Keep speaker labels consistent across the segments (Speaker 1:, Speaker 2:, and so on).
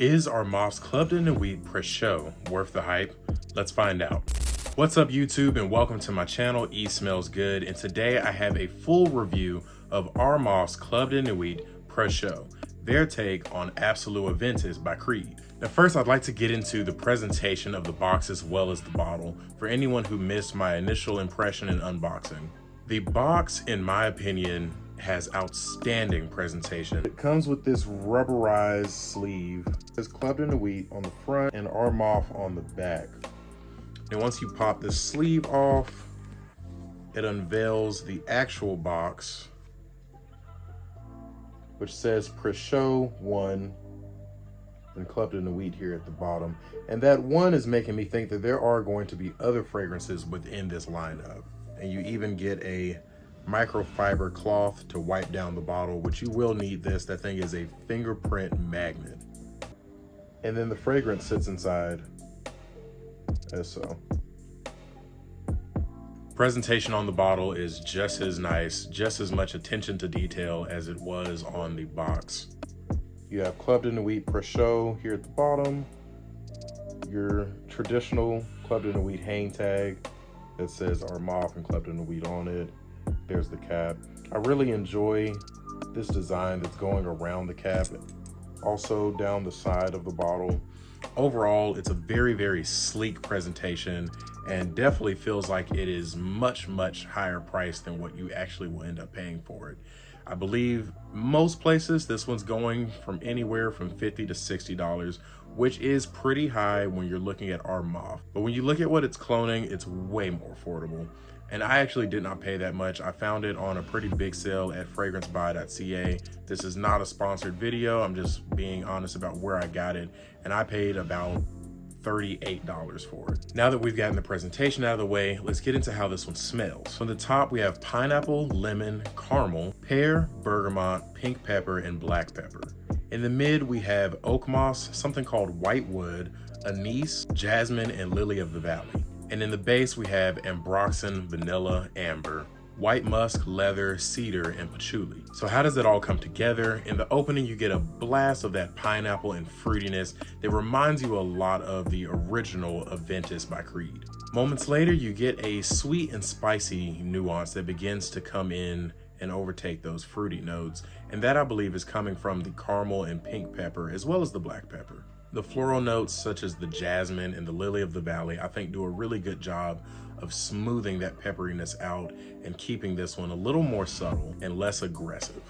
Speaker 1: Is Armaf's Club de Nuit Préchaud worth the hype? Let's find out. What's up YouTube, and welcome to my channel E Smells Good, and today I have a full review of Armaf's Club de Nuit Préchaud, their take on Absolute Aventus by Creed. Now first, I'd like to get into the presentation of the box as well as the bottle for anyone who missed my initial impression and unboxing. The box, in my opinion, has outstanding presentation. It comes with this rubberized sleeve. There's Club de Nuit on the front and Armaf on the back. And once you pop this sleeve off, it unveils the actual box, which says Préchaud 1 and Club de Nuit here at the bottom. And that 1 is making me think that there are going to be other fragrances within this lineup. And you even get a microfiber cloth to wipe down the bottle, which you will need this. That thing is a fingerprint magnet. And then the fragrance sits inside as so. Presentation on the bottle is just as nice, just as much attention to detail as it was on the box. You have Club de Nuit Préchaud here at the bottom, your traditional Club de Nuit hang tag that says Armaf and Club de Nuit on it. There's the cap. I really enjoy this design that's going around the cap, also down the side of the bottle. Overall, it's a very, very sleek presentation and definitely feels like it is much, much higher priced than what you actually will end up paying for it. I believe most places this one's going from anywhere from $50 to $60, which is pretty high when you're looking at Armaf. But when you look at what it's cloning, it's way more affordable. And I actually did not pay that much. I found it on a pretty big sale at fragrancebuy.ca. This is not a sponsored video. I'm just being honest about where I got it. And I paid about $38 for it. Now that we've gotten the presentation out of the way, let's get into how this one smells. On the top, we have pineapple, lemon, caramel, pear, bergamot, pink pepper, and black pepper. In the mid, we have oak moss, something called white wood, anise, jasmine, and lily of the valley. And in the base, we have ambroxan, vanilla, amber, white musk, leather, cedar, and patchouli. So how does it all come together? In the opening, you get a blast of that pineapple and fruitiness that reminds you a lot of the original Aventus by Creed. Moments later, you get a sweet and spicy nuance that begins to come in and overtake those fruity notes. And that, I believe, is coming from the caramel and pink pepper, as well as the black pepper. The floral notes, such as the jasmine and the lily of the valley, I think do a really good job of smoothing that pepperiness out and keeping this one a little more subtle and less aggressive.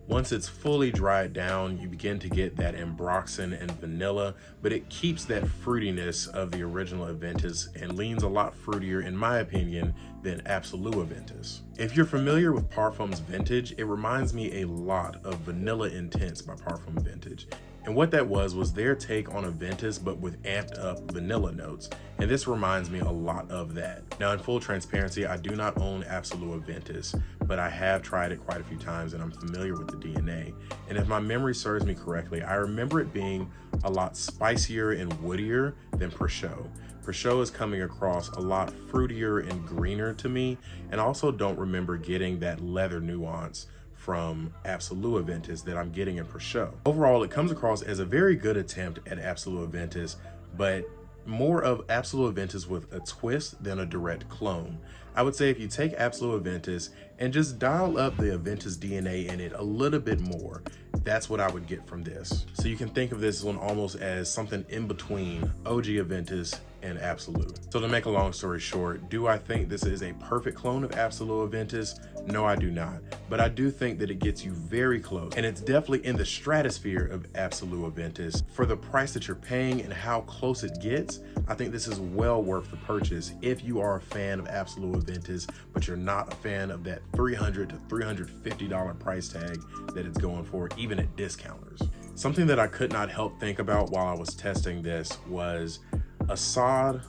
Speaker 1: Once it's fully dried down, you begin to get that ambroxan and vanilla, but it keeps that fruitiness of the original Aventus and leans a lot fruitier, in my opinion, than Absolute Aventus. If you're familiar with Parfums Vintage, it reminds me a lot of Vanilla Intense by Parfum Vintage. And what that was their take on Aventus, but with amped up vanilla notes. And this reminds me a lot of that. Now, in full transparency, I do not own Absolute Aventus, but I have tried it quite a few times and I'm familiar with the DNA. And if my memory serves me correctly, I remember it being a lot spicier and woodier than Préchaud. Préchaud is coming across a lot fruitier and greener to me, and also don't remember getting that leather nuance from Absolute Aventus that I'm getting in Préchaud. Overall, it comes across as a very good attempt at Absolute Aventus, but more of Absolute Aventus with a twist than a direct clone. I would say if you take Absolute Aventus and just dial up the Aventus DNA in it a little bit more, that's what I would get from this. So you can think of this one almost as something in between OG Aventus and Absolute. So to make a long story short, do I think this is a perfect clone of Absolute Aventus? No, I do not. But I do think that it gets you very close, and it's definitely in the stratosphere of Absolute Aventus. For the price that you're paying and how close it gets, I think this is well worth the purchase if you are a fan of Absolute Aventus, but you're not a fan of that $300 to $350 price tag that it's going for, even at discounters. Something that I could not help think about while I was testing this was Assad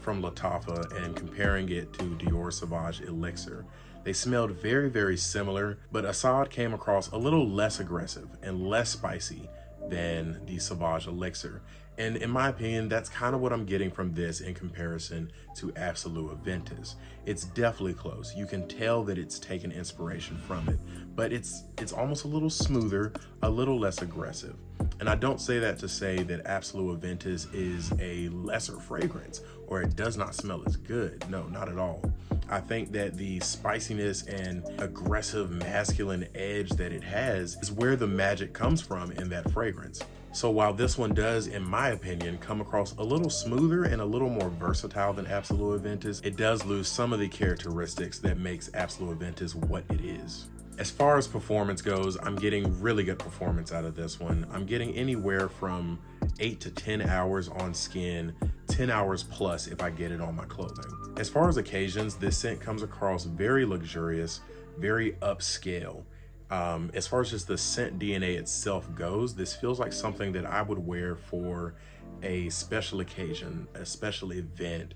Speaker 1: from Lattafa and comparing it to Dior Sauvage Elixir. They smelled very, very similar, but Assad came across a little less aggressive and less spicy than the Sauvage Elixir. And in my opinion, that's kind of what I'm getting from this in comparison to Absolute Aventus. It's definitely close. You can tell that it's taken inspiration from it, but it's almost a little smoother, a little less aggressive. And I don't say that to say that Absolute Aventus is a lesser fragrance or it does not smell as good. No, not at all. I think that the spiciness and aggressive masculine edge that it has is where the magic comes from in that fragrance. So while this one does, in my opinion, come across a little smoother and a little more versatile than Absolute Aventus, it does lose some of the characteristics that makes Absolute Aventus what it is. As far as performance goes, I'm getting really good performance out of this one. I'm getting anywhere from 8 to 10 hours on skin, 10 hours plus if I get it on my clothing. As far as occasions, this scent comes across very luxurious, very upscale. As far as just the scent DNA itself goes, this feels like something that I would wear for a special occasion, a special event,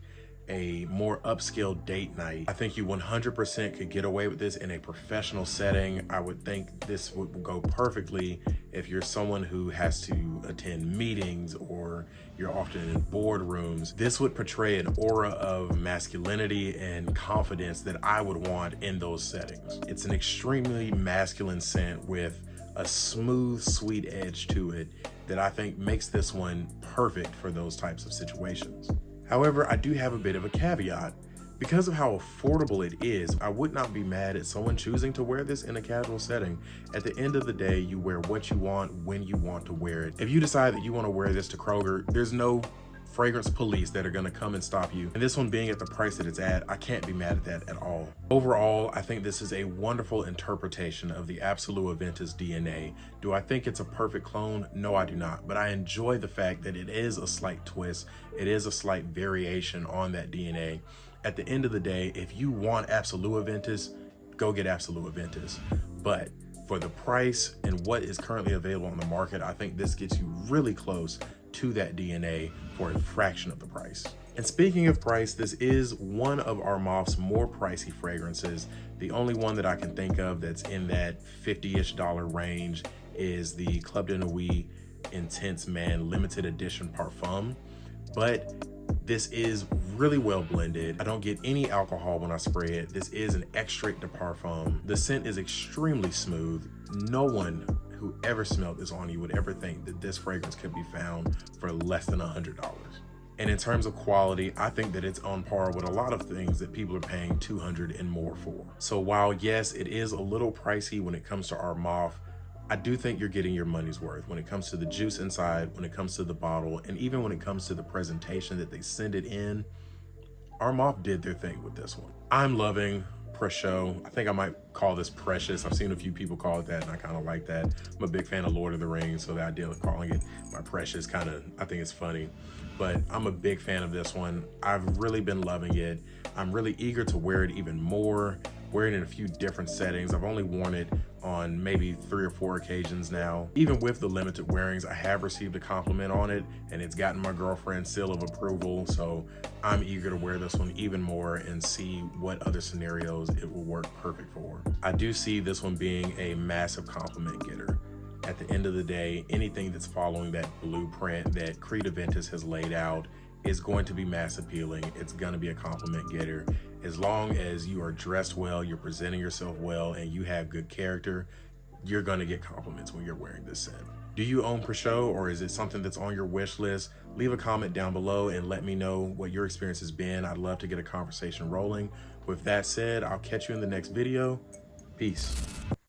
Speaker 1: a more upscale date night. I think you 100% could get away with this in a professional setting. I would think this would go perfectly if you're someone who has to attend meetings or you're often in boardrooms. This would portray an aura of masculinity and confidence that I would want in those settings. It's an extremely masculine scent with a smooth, sweet edge to it that I think makes this one perfect for those types of situations. However, I do have a bit of a caveat. Because of how affordable it is, I would not be mad at someone choosing to wear this in a casual setting. At the end of the day, you wear what you want when you want to wear it. If you decide that you want to wear this to Kroger, there's no fragrance police that are going to come and stop you. And this one being at the price that it's at, I can't be mad at that at all. Overall, I think this is a wonderful interpretation of the Absolute Aventus DNA. Do I think it's a perfect clone? No, I do not. But I enjoy the fact that it is a slight twist. It is a slight variation on that DNA. At the end of the day, if you want Absolute Aventus, go get Absolute Aventus. But for the price and what is currently available on the market, I think this gets you really close to that DNA for a fraction of the price. And speaking of price, this is one of Armav's more pricey fragrances. The only one that I can think of that's in that $50-ish range is the Club de Nuit Intense Man limited edition Parfum. But this is really well blended. I don't get any alcohol when I spray it. This is an extrait de parfum. The scent is extremely smooth. No one who ever smelled this on you would ever think that this fragrance could be found for less than $100. And in terms of quality, I think that it's on par with a lot of things that people are paying $200 and more for. So while yes, it is a little pricey when it comes to Armaf, I do think you're getting your money's worth when it comes to the juice inside, when it comes to the bottle, and even when it comes to the presentation that they send it in. Armaf did their thing with this one. I'm loving Precieux. I think I might call this Precious. I've seen a few people call it that, and I kind of like that. I'm a big fan of Lord of the Rings, so the idea of calling it my Precious I think it's funny. But I'm a big fan of this one. I've really been loving it. I'm really eager to wear it even more, wear it in a few different settings. I've only worn it on maybe 3 or 4 occasions now. Even with the limited wearings, I have received a compliment on it, and it's gotten my girlfriend's seal of approval. So I'm eager to wear this one even more and see what other scenarios it will work perfect for. I do see this one being a massive compliment getter. At the end of the day, anything that's following that blueprint that Creed Aventus has laid out is going to be mass appealing. It's going to be a compliment getter. As long as you are dressed well, you're presenting yourself well, and you have good character, you're going to get compliments when you're wearing this scent. Do you own Precieux, or is it something that's on your wish list? Leave a comment down below and let me know what your experience has been. I'd love to get a conversation rolling. With that said, I'll catch you in the next video. Peace.